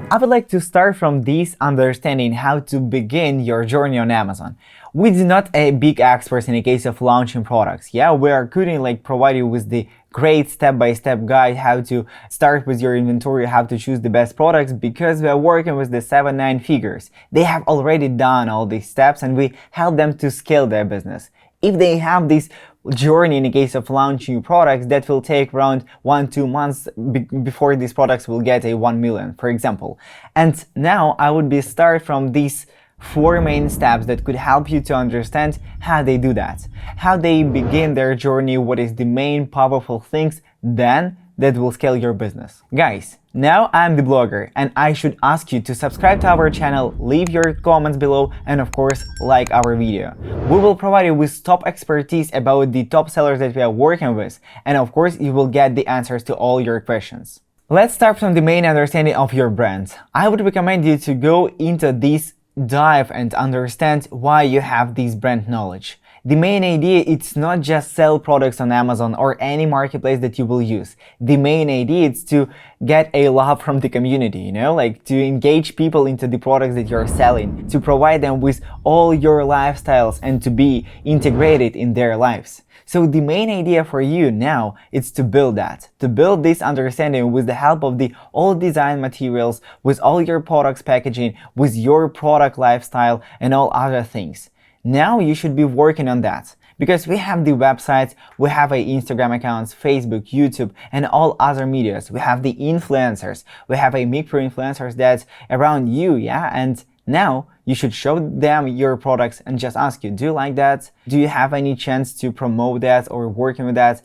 I would like to start from this understanding how to begin your journey on Amazon. We are not a big experts in the case of launching products. Yeah, we are couldn't provide you with the great step-by-step guide how to start with your inventory, how to choose the best products, because we are working with the 7-9 figures. They have already done all these steps and we help them to scale their business. If they have this journey in the case of launching new products, that will take around 1-2 months before these products will get a 1 million, for example. And now I would be start from these 4 main steps that could help you to understand how they do that, how they begin their journey, what is the main powerful things then that will scale your business. Guys, now I'm the blogger and I should ask you to subscribe to our channel, leave your comments below and of course like our video. We will provide you with top expertise about the top sellers that we are working with, and of course you will get the answers to all your questions. Let's start from the main understanding of your brand. I would recommend you to go into this dive and understand why you have this brand knowledge. The main idea it's not just sell products on Amazon or any marketplace that you will use. The main idea is to get a love from the community, to engage people into the products that you're selling, to provide them with all your lifestyles and to be integrated in their lives. So the main idea for you now is to build that, to build this understanding with the help of the all design materials, with all your products packaging, with your product lifestyle and all other things. Now you should be working on that, because we have the websites, we have Instagram accounts, Facebook, YouTube, and all other medias. We have the influencers, we have micro influencers that's around you, yeah? And now you should show them your products and just ask you, do you like that? Do you have any chance to promote that or working with that?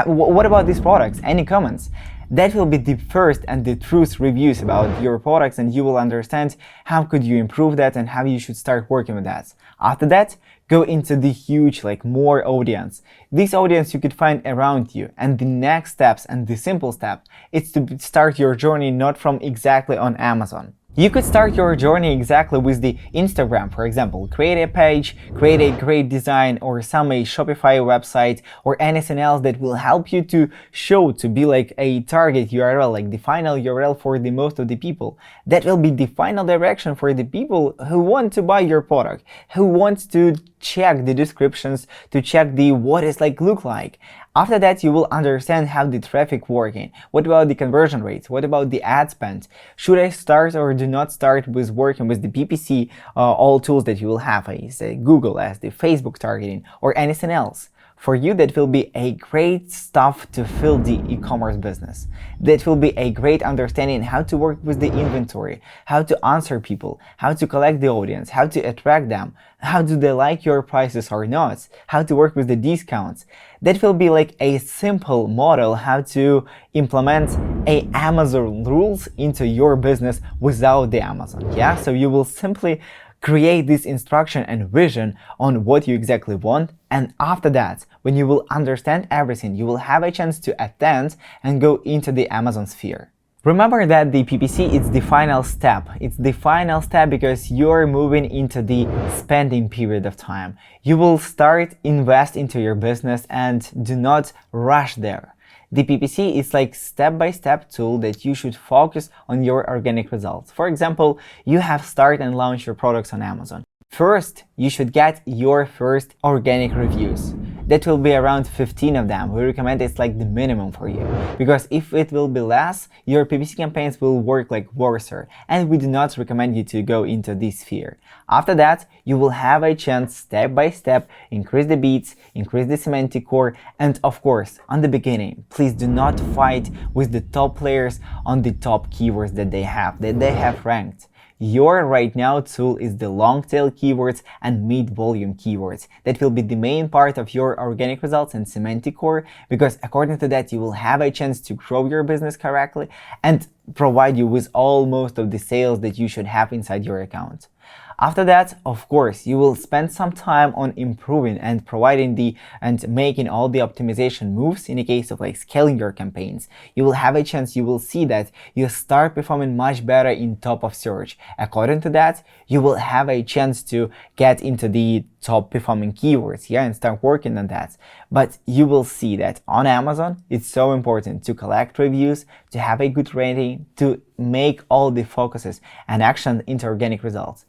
What about these products? Any comments? That will be the first and the truth reviews about your products, and you will understand how could you improve that and how you should start working with that. After that, go into the huge, more audience. This audience you could find around you, and the next steps and the simple step is to start your journey not from exactly on Amazon. You could start your journey exactly with the Instagram, for example. Create a page, create a great design or some Shopify website or anything else that will help you to show to be a target URL, the final URL for the most of the people. That will be the final direction for the people who want to buy your product, who want to check the descriptions, to check the what is look like. After that, you will understand how the traffic working. What about the conversion rates? What about the ad spend? Should I start or do not start with working with the PPC, all tools that you will have, say Google as the Facebook targeting or anything else? For you, that will be a great stuff to fill the e-commerce business. That will be a great understanding how to work with the inventory, how to answer people, how to collect the audience, how to attract them, how do they like your prices or not, how to work with the discounts. That will be a simple model how to implement Amazon rules into your business without the Amazon. Yeah, so you will simply create this instruction and vision on what you exactly want, and after that, when you will understand everything, you will have a chance to attend and go into the Amazon sphere. Remember that the PPC is the final step. It's the final step because you're moving into the spending period of time. You will start invest into your business and do not rush there. The PPC is step-by-step tool that you should focus on your organic results. For example, you have start and launch your products on Amazon. First, you should get your first organic reviews. That will be around 15 of them. We recommend it's the minimum for you. Because if it will be less, your PPC campaigns will work worse, and we do not recommend you to go into this sphere. After that, you will have a chance step by step, increase the beats, increase the semantic core, and of course, on the beginning, please do not fight with the top players on the top keywords that they have ranked. Your right now tool is the long tail keywords and mid volume keywords. That will be the main part of your organic results and semantic core, because according to that you will have a chance to grow your business correctly and provide you with almost of the sales that you should have inside your account. After that, of course, you will spend some time on improving and providing and making all the optimization moves in the case of like scaling your campaigns. You will have a chance, you will see that you start performing much better in top of search. According to that, you will have a chance to get into the top performing keywords, and start working on that. But you will see that on Amazon, it's so important to collect reviews, to have a good rating, to make all the focuses and action into organic results.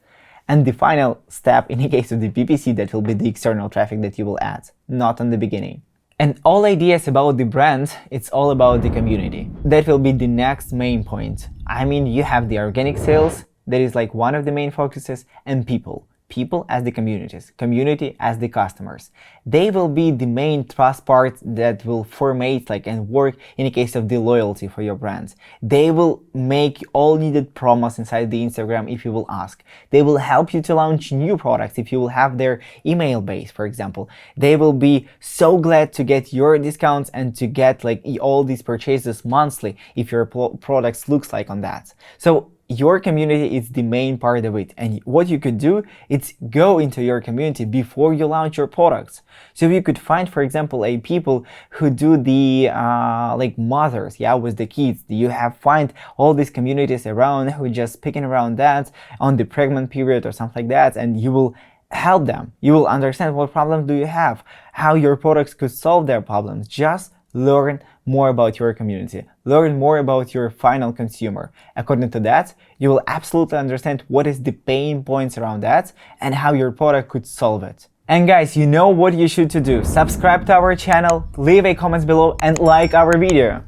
And the final step in the case of the PPC, that will be the external traffic that you will add, not on the beginning. And all ideas about the brand, it's all about the community. That will be the next main point. I mean, you have the organic sales, that is like one of the main focuses, and people. People as the communities, community as the customers. They will be the main trust part that will formate and work in the case of the loyalty for your brand. They will make all needed promos inside the Instagram if you will ask. They will help you to launch new products if you will have their email base, for example. They will be so glad to get your discounts and to get all these purchases monthly if your products looks like on that. So your community is the main part of it, and what you could do is go into your community before you launch your products. So you could find, for example, people who do the mothers, with the kids. You find all these communities around who just picking around that on the pregnant period or something like that, and you will help them. You will understand what problems do you have, how your products could solve their problems. Just learn more about your community, learn more about your final consumer. According to that, you will absolutely understand what is the pain points around that and how your product could solve it. And guys, you know what you should to do. Subscribe to our channel, leave a comment below and like our video.